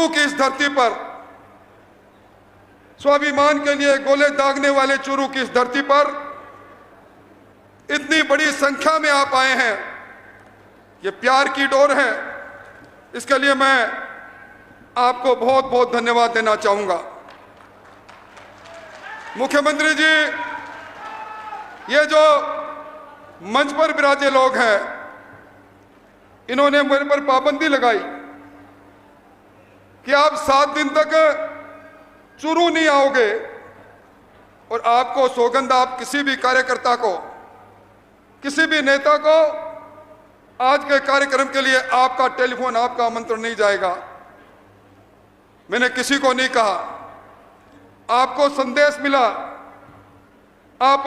चुरू की इस धरती पर, स्वाभिमान के लिए गोले दागने वाले चुरू की इस धरती पर इतनी बड़ी संख्या में आप आए हैं, ये प्यार की डोर है। इसके लिए मैं आपको बहुत बहुत धन्यवाद देना चाहूंगा। मुख्यमंत्री जी, ये जो मंच पर विराजे लोग हैं, इन्होंने मेरे पर पाबंदी लगाई कि आप 7 दिन तक चुरू नहीं आओगे और आपको सौगंध, आप किसी भी कार्यकर्ता को, किसी भी नेता को आज के कार्यक्रम के लिए आपका टेलीफोन, आपका आमंत्रण नहीं जाएगा। मैंने किसी को नहीं कहा, आपको संदेश मिला, आप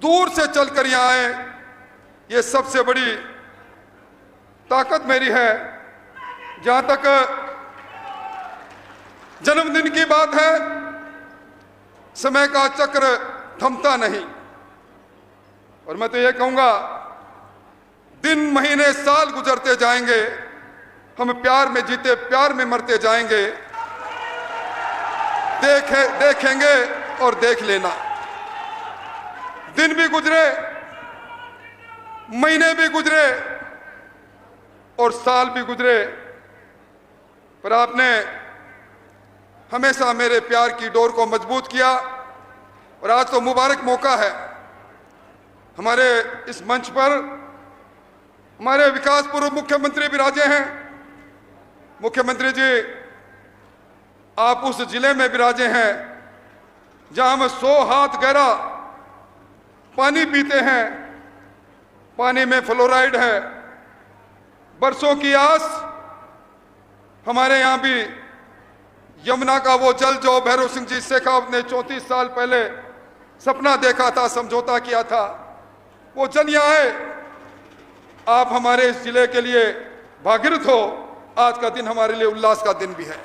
दूर से चलकर यहां आए, ये सबसे बड़ी ताकत मेरी है। जहां तक जन्मदिन की बात है, समय का चक्र थमता नहीं, और मैं तो ये कहूंगा, दिन महीने साल गुजरते जाएंगे, हम प्यार में जीते प्यार में मरते जाएंगे। देखेंगे और देख लेना। दिन भी गुजरे, महीने भी गुजरे और साल भी गुजरे, पर आपने हमेशा मेरे प्यार की डोर को मजबूत किया। और आज तो मुबारक मौका है, हमारे इस मंच पर हमारे विकास पूर्व मुख्यमंत्री विराजे हैं। मुख्यमंत्री जी, आप उस जिले में विराजे हैं जहां हम 100 हाथ गहरा पानी पीते हैं, पानी में फ्लोराइड है, बरसों की आस। हमारे यहां भी यमुना का वो जल जो भैरव सिंह जी शेखावत ने 34 साल पहले सपना देखा था, समझौता किया था, वो जल यहां है। आप हमारे इस जिले के लिए भागीरथ हो। आज का दिन हमारे लिए उल्लास का दिन भी है।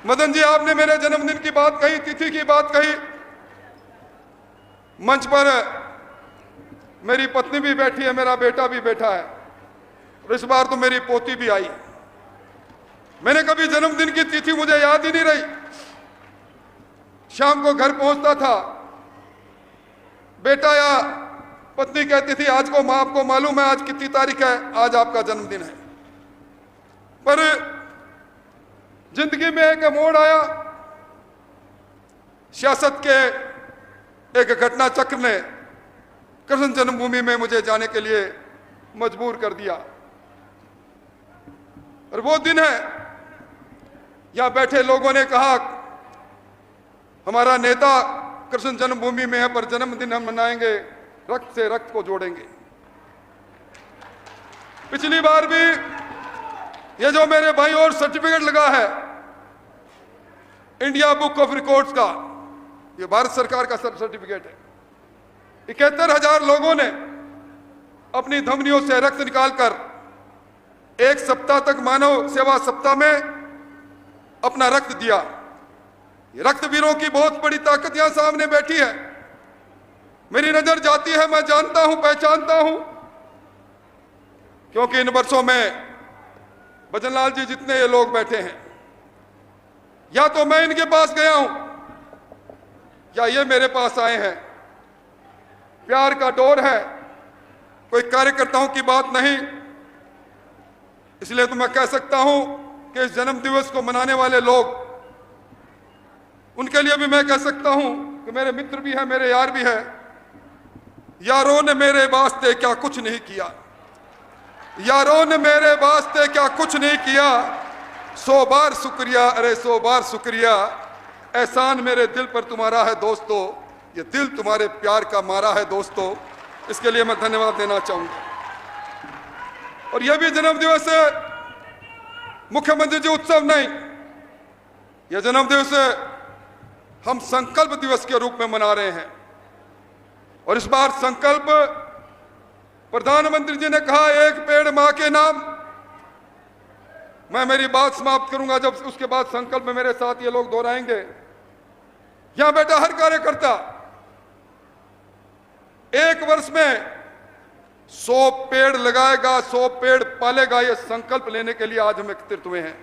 मदन जी, आपने मेरे जन्मदिन की बात कही, तिथि की बात कही। मंच पर मेरी पत्नी भी बैठी है, मेरा बेटा भी बैठा है, और इस बार तो मेरी पोती भी आई। मैंने कभी जन्मदिन की तिथि मुझे याद ही नहीं रही। शाम को घर पहुंचता था, बेटा या पत्नी कहती थी, आज को मां, आपको मालूम है आज कितनी तारीख है, आज आपका जन्मदिन है। पर जिंदगी में एक मोड़ आया, सियासत के एक घटना चक्र ने कृष्ण जन्मभूमि में मुझे जाने के लिए मजबूर कर दिया। और वो दिन है, यहां बैठे लोगों ने कहा, हमारा नेता कृष्ण जन्मभूमि में है, पर जन्मदिन हम मनाएंगे, रक्त से रक्त को जोड़ेंगे। पिछली बार भी ये जो मेरे भाई और सर्टिफिकेट लगा है इंडिया बुक ऑफ रिकॉर्ड्स का, ये भारत सरकार का सर्टिफिकेट है। 71,000 लोगों ने अपनी धमनियों से रक्त निकालकर 1 सप्ताह तक मानव सेवा सप्ताह में अपना रक्त दिया। ये रक्तवीरों की बहुत बड़ी ताकत यहां सामने बैठी है। मेरी नजर जाती है, मैं जानता हूं, पहचानता हूं, क्योंकि इन वर्षों में भजनलाल जी जितने ये लोग बैठे हैं, या तो मैं इनके पास गया हूं या ये मेरे पास आए हैं। प्यार का डोर है, कोई कार्यकर्ताओं की बात नहीं। इसलिए तो मैं कह सकता हूं कि इस जन्म दिवस को मनाने वाले लोग, उनके लिए भी मैं कह सकता हूं कि मेरे मित्र भी हैं, मेरे यार भी हैं। यारों ने मेरे वास्ते क्या कुछ नहीं किया, यारों ने मेरे वास्ते क्या कुछ नहीं किया, 100 बार शुक्रिया, अरे 100 बार शुक्रिया। एहसान मेरे दिल पर तुम्हारा है दोस्तों, ये दिल तुम्हारे प्यार का मारा है दोस्तों। इसके लिए मैं धन्यवाद देना चाहूंगा। और यह भी जन्म दिवस मुख्यमंत्री जी उत्सव नहीं, यह जन्म दिवस हम संकल्प दिवस के रूप में मना रहे हैं। और इस बार संकल्प, प्रधानमंत्री जी ने कहा, 1 पेड़ मां के नाम। मैं मेरी बात समाप्त करूंगा, जब उसके बाद संकल्प में मेरे साथ ये लोग दोहराएंगे। यहां बैठा हर कार्यकर्ता 1 वर्ष में 100 पेड़ लगाएगा, 100 पेड़ पालेगा, ये संकल्प लेने के लिए आज हम एकत्रित हुए हैं।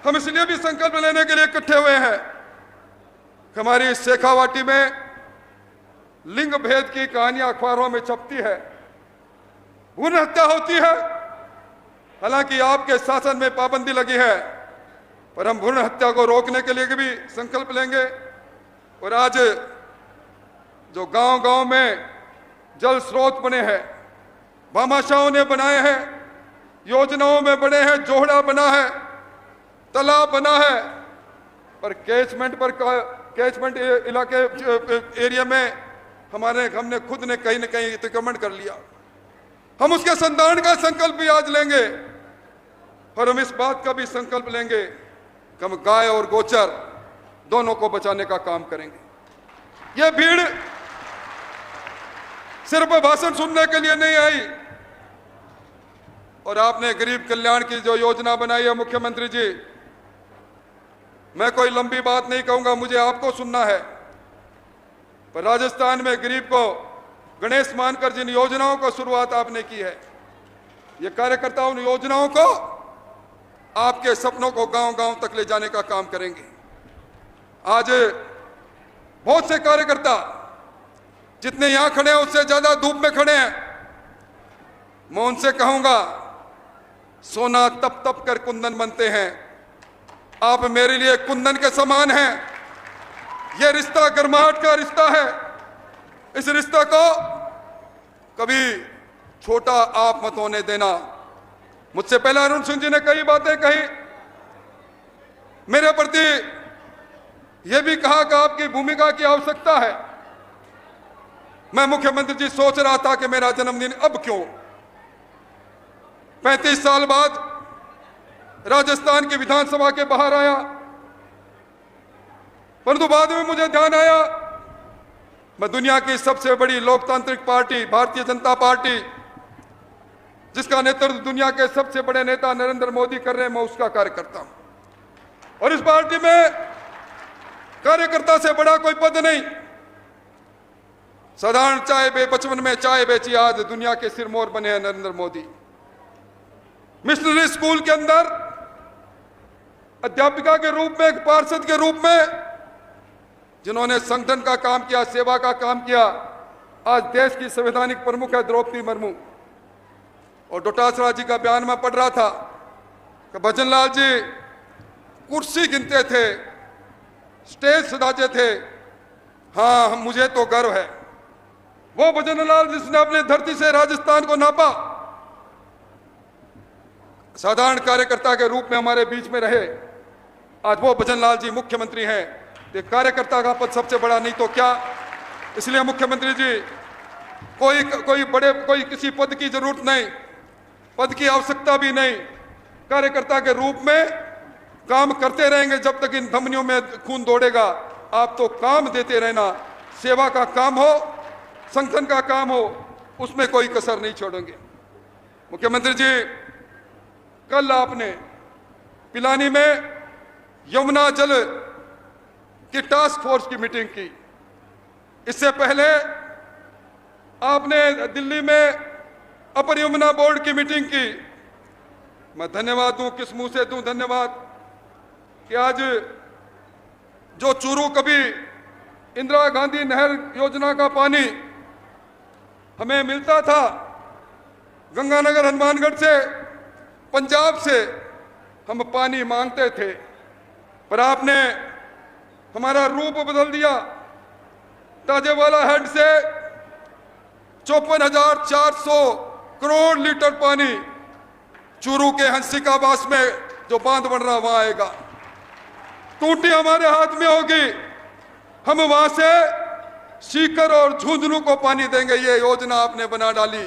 हम इसलिए भी संकल्प लेने के लिए इकट्ठे हुए हैं कि हमारी शेखावाटी में लिंग भेद की कहानियां अखबारों में छपती है, भ्रूण हत्या होती है। हालांकि आपके शासन में पाबंदी लगी है, पर हम भ्रूण हत्या को रोकने के लिए भी संकल्प लेंगे। और आज जो गांव-गांव में जल स्रोत बने हैं, भामाशाहों ने बनाए हैं, योजनाओं में बने हैं, जोहड़ा बना है, तालाब बना है, पर कैचमेंट इलाके एरिया में हमने खुद ने कहीं न कहीं अतिक्रमण कर लिया। हम उसके संधारण का संकल्प भी आज लेंगे और हम इस बात का भी संकल्प लेंगे कि हम गाय और गोचर दोनों को बचाने का काम करेंगे। यह भीड़ सिर्फ भाषण सुनने के लिए नहीं आई। और आपने गरीब कल्याण की जो योजना बनाई है मुख्यमंत्री जी, मैं कोई लंबी बात नहीं कहूंगा, मुझे आपको सुनना है। पर राजस्थान में गरीब को गणेश मानकर जिन योजनाओं को शुरुआत आपने की है, ये कार्यकर्ता उन योजनाओं को, आपके सपनों को गांव-गांव तक ले जाने का काम करेंगे। आज बहुत से कार्यकर्ता जितने यहां खड़े हैं उससे ज्यादा धूप में खड़े हैं। मैं उनसे कहूंगा, सोना तप तप कर कुंदन बनते हैं, आप मेरे लिए कुंदन के समान हैं। यह रिश्ता गर्माहट का रिश्ता है। इस रिश्ता को कभी छोटा आप मत होने देना। मुझसे पहले अरुण सिंह जी ने कई बातें कही, मेरे प्रति यह भी कहा कि आपकी भूमिका की आवश्यकता है। मैं मुख्यमंत्री जी सोच रहा था कि मेरा जन्मदिन अब क्यों, 35 साल बाद राजस्थान की विधानसभा के बाहर आया, परंतु बाद में मुझे ध्यान आया मैं दुनिया की सबसे बड़ी लोकतांत्रिक पार्टी भारतीय जनता पार्टी, जिसका नेतृत्व दुनिया के सबसे बड़े नेता नरेंद्र मोदी कर रहे हैं, मैं उसका कार्यकर्ता हूं। और इस पार्टी में कार्यकर्ता से बड़ा कोई पद नहीं। साधारण बचपन में चाय बेची, आज दुनिया के सिरमौर बने हैं नरेंद्र मोदी। मिशनरी स्कूल के अंदर अध्यापिका के रूप में, एक पार्षद के रूप में जिन्होंने संगठन का काम किया, सेवा का काम किया, आज देश की संवैधानिक प्रमुख है द्रौपदी मुर्मू। और डोटासरा जी का बयान में पढ़ रहा था कि भजनलाल जी कुर्सी गिनते थे, स्टेज सजाते थे। हाँ, मुझे तो गर्व है, वो भजनलाल जिसने अपने धरती से राजस्थान को नापा, साधारण कार्यकर्ता के रूप में हमारे बीच में रहे। आज वो भजनलाल जी मुख्यमंत्री हैं। तो कार्यकर्ता का पद सबसे बड़ा नहीं तो क्या। इसलिए मुख्यमंत्री जी कोई किसी पद की जरूरत नहीं, पद की आवश्यकता भी नहीं। कार्यकर्ता के रूप में काम करते रहेंगे जब तक इन धमनियों में खून दौड़ेगा। आप तो काम देते रहना, सेवा का काम हो, संगठन का काम हो, उसमें कोई कसर नहीं छोड़ेंगे। मुख्यमंत्री जी, कल आपने पिलानी में यमुना जल की टास्क फोर्स की मीटिंग की। इससे पहले आपने दिल्ली में अपर यमुना बोर्ड की मीटिंग की। मैं धन्यवाद दूं, किस मुंह से दूं धन्यवाद, कि आज जो चूरू कभी इंदिरा गांधी नहर योजना का पानी हमें मिलता था गंगानगर हनुमानगढ़ से, पंजाब से हम पानी मांगते थे, पर आपने हमारा रूप बदल दिया। ताजेवाला हेड से 54,400 करोड़ लीटर पानी चूरू के हंसिकाबास में जो बांध बन रहा वहां आएगा। टूटी हमारे हाथ में होगी, हम वहां से सीकर और झुंझुनू को पानी देंगे। ये योजना आपने बना डाली।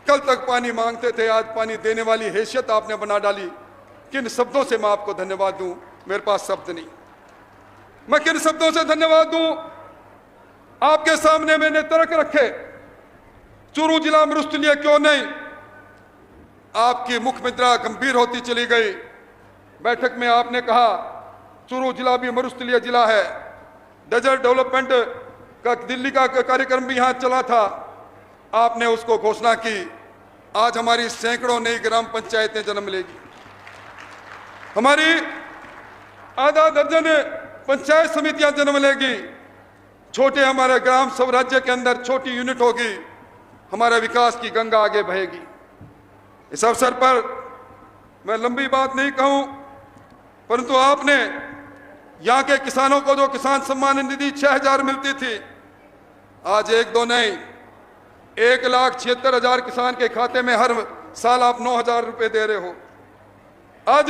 कल तक पानी मांगते थे, आज पानी देने वाली हैसियत आपने बना डाली। किन शब्दों से मैं आपको धन्यवाद दूं, मेरे पास शब्द नहीं। मैं किन शब्दों से धन्यवाद दूं, आपके सामने मैंने तर्क रखे। चूरू जिला मरुस्थलीय क्यों नहीं, आपकी मुख्य मुद्रा गंभीर होती चली गई। बैठक में आपने कहा चूरू जिला भी मरुस्थलीय जिला है। डेजर्ट डेवलपमेंट का दिल्ली का कार्यक्रम भी यहां चला था। आपने उसको घोषणा की। आज हमारी सैकड़ों नई ग्राम पंचायतें जन्म लेगी, हमारी आधा दर्जन पंचायत समितियां जन्म लेगी, छोटे हमारे ग्राम स्वराज्य के अंदर छोटी यूनिट होगी, हमारा विकास की गंगा आगे बहेगी। इस अवसर पर मैं लंबी बात नहीं कहूं, परंतु आपने यहां के किसानों को जो किसान सम्मान निधि 6,000 मिलती थी, आज 1-2 नहीं, 1,76,000 किसान के खाते में हर साल आप 9,000 रुपए दे रहे हो। आज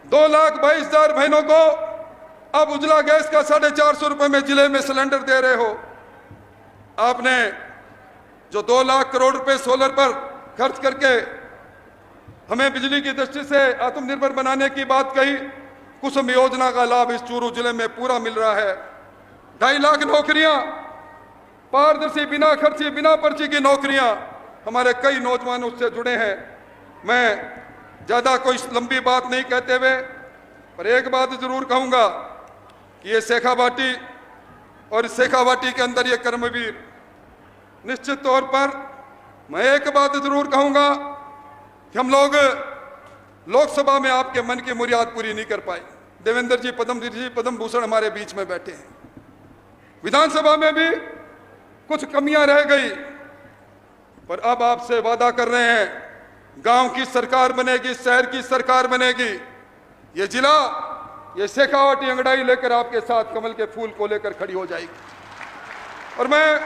2,22,000 बहनों को अब उजला गैस का 450 रुपए में जिले में सिलेंडर दे रहे हो। आपने जो 2 लाख करोड़ रुपए सोलर पर खर्च करके हमें बिजली की दृष्टि से आत्मनिर्भर बनाने की बात कही, कुसुम योजना का लाभ इस चूरू जिले में पूरा मिल रहा है। 2.5 लाख नौकरियां, पारदर्शी, बिना खर्ची, बिना पर्ची की नौकरियां, हमारे कई नौजवान उससे जुड़े हैं। मैं ज्यादा कोई लंबी बात नहीं कहते हुए, पर एक बात जरूर कहूंगा कि ये शेखावाटी और इस शेखावाटी के अंदर ये कर्मवीर, निश्चित तौर पर मैं एक बात जरूर कहूंगा कि हम लोग लोकसभा में आपके मन की मुराद पूरी नहीं कर पाए। देवेंद्र जी, पद्म भूषण हमारे बीच में बैठे हैं। विधानसभा में भी कुछ कमियां रह गई, पर अब आपसे वादा कर रहे हैं, गांव की सरकार बनेगी, शहर की सरकार बनेगी। ये जिला, ये शेखावाटी अंगड़ाई लेकर आपके साथ कमल के फूल को लेकर खड़ी हो जाएगी। और मैं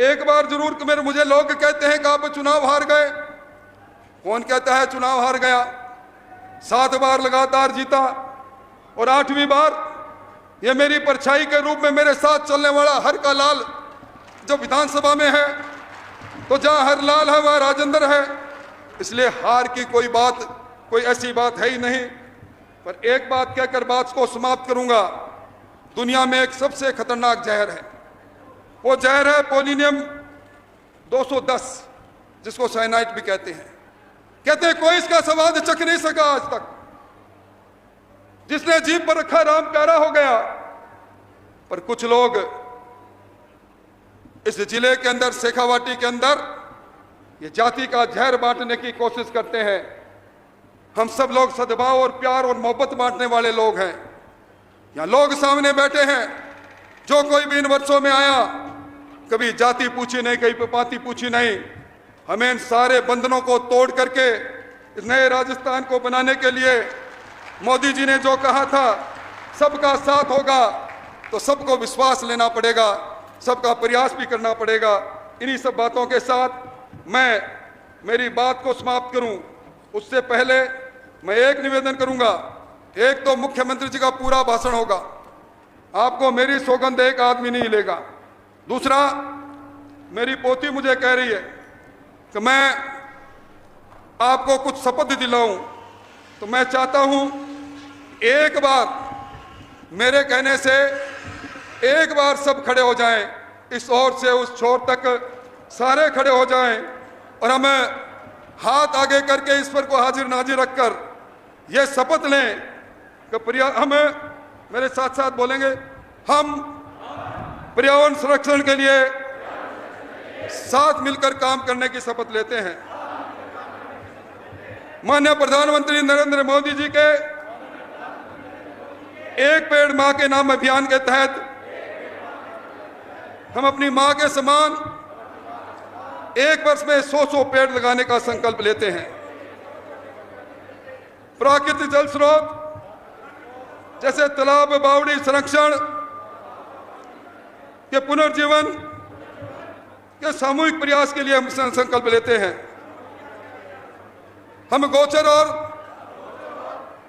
एक बार जरूर, मुझे लोग कहते हैं कि आप चुनाव हार गए। कौन कहता है चुनाव हार गया? 7 बार लगातार जीता और 8वीं बार ये मेरी परछाई के रूप में मेरे साथ चलने वाला हर का लाल जब विधानसभा में है, तो जहां हर लाल है वहां राजेंद्र है। इसलिए हार की कोई ऐसी बात है ही नहीं। पर एक बात कहकर बात को समाप्त करूंगा। दुनिया में एक सबसे खतरनाक जहर है, वो जहर है पोलोनियम 210, जिसको साइनाइड भी कहते हैं। कहते हैं कोई इसका स्वाद चख नहीं सका आज तक। जिसने जीभ पर रखा राम प्यारा हो गया। पर कुछ लोग इस जिले के अंदर, शेखावाटी के अंदर, ये जाति का जहर बांटने की कोशिश करते हैं। हम सब लोग सद्भाव और प्यार और मोहब्बत बांटने वाले लोग हैं। यहां लोग सामने बैठे हैं, जो कोई भी इन वर्षों में आया, कभी जाति पूछी नहीं, कभी पाति पूछी नहीं। हमें इन सारे बंधनों को तोड़ करके इस नए राजस्थान को बनाने के लिए मोदी जी ने जो कहा था, सबका साथ होगा, तो सबको विश्वास लेना पड़ेगा, सबका प्रयास भी करना पड़ेगा। इन्हीं सब बातों के साथ मैं मेरी बात को समाप्त करूं, उससे पहले मैं एक निवेदन करूंगा। एक तो मुख्यमंत्री जी का पूरा भाषण होगा, आपको मेरी सौगंध एक आदमी नहीं लेगा। दूसरा, मेरी पोती मुझे कह रही है कि मैं आपको कुछ शपथ दिलाऊं, तो मैं चाहता हूं एक बार मेरे कहने से एक बार सब खड़े हो जाएं, इस ओर से उस छोर तक सारे खड़े हो जाएं और हम हाथ आगे करके ईश्वर को हाजिर नाजिर रखकर ये शपथ लें कि हम, मेरे साथ साथ बोलेंगे, हम पर्यावरण संरक्षण के लिए साथ मिलकर काम करने की शपथ लेते हैं। माननीय प्रधानमंत्री नरेंद्र मोदी जी के एक पेड़ मां के नाम अभियान के तहत हम अपनी मां के समान 1 वर्ष में 100 पेड़ लगाने का संकल्प लेते हैं। प्राकृतिक जल स्रोत जैसे तालाब, बावड़ी संरक्षण के पुनर्जीवन के सामूहिक प्रयास के लिए हम संकल्प लेते हैं। हम गोचर और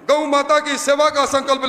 गौ माता की सेवा का संकल्प लेते हैं।